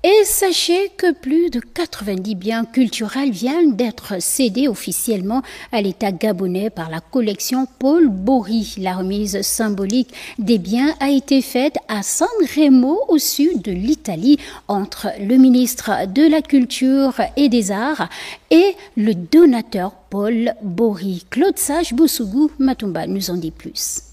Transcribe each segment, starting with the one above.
Et sachez que plus de 90 biens culturels viennent d'être cédés officiellement à l'État gabonais par la collection Paul Bory. La remise symbolique des biens a été faite à San Remo, au sud de l'Italie, entre le ministre de la Culture et des Arts et le donateur Paul Bory. Claude Sage-Boussougou Matumba nous en dit plus.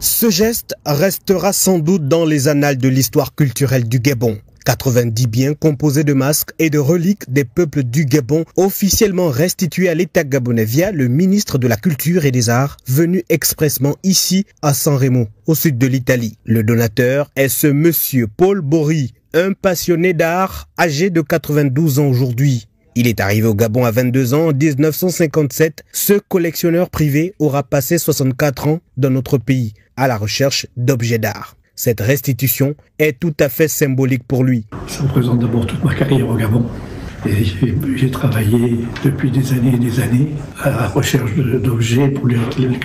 Ce geste restera sans doute dans les annales de l'histoire culturelle du Gabon. 90 biens composés de masques et de reliques des peuples du Gabon officiellement restitués à l'État gabonais via le ministre de la Culture et des Arts venu expressément ici à San Remo, au sud de l'Italie. Le donateur est ce monsieur Paul Bory, un passionné d'art âgé de 92 ans aujourd'hui. Il est arrivé au Gabon à 22 ans en 1957. Ce collectionneur privé aura passé 64 ans dans notre pays à la recherche d'objets d'art. Cette restitution est tout à fait symbolique pour lui. Ça représente d'abord toute ma carrière au Gabon. Et j'ai travaillé depuis des années et des années à la recherche d'objets pour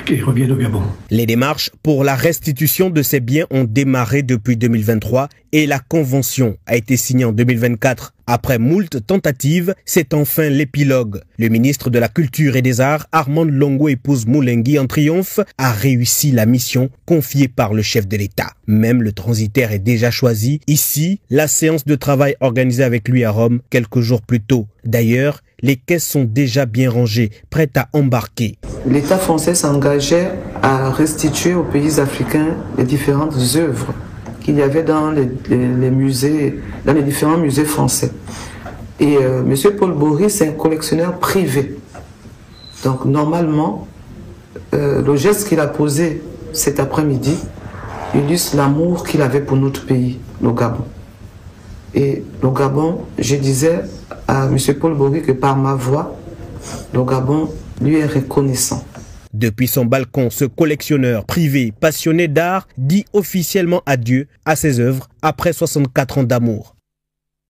qui reviennent au Gabon. Les démarches pour la restitution de ces biens ont démarré depuis 2023 et la convention a été signée en 2024. Après moult tentatives, c'est enfin l'épilogue. Le ministre de la Culture et des Arts, Armand Longo épouse Moulengi en triomphe, a réussi la mission confiée par le chef de l'État. Même le transitaire est déjà choisi. Ici, la séance de travail organisée avec lui à Rome quelques jours plus tôt. D'ailleurs, les caisses sont déjà bien rangées, prêtes à embarquer. L'État français s'engageait à restituer aux pays africains les différentes œuvres qu'il y avait dans les musées, dans les différents musées français. Et M. Paul Bory, c'est un collectionneur privé. Donc normalement, le geste qu'il a posé cet après-midi illustre l'amour qu'il avait pour notre pays, le Gabon. Et le Gabon, je disais à M. Paul Bory que par ma voix, le Gabon lui est reconnaissant. Depuis son balcon, ce collectionneur privé passionné d'art dit officiellement adieu à ses œuvres après 64 ans d'amour.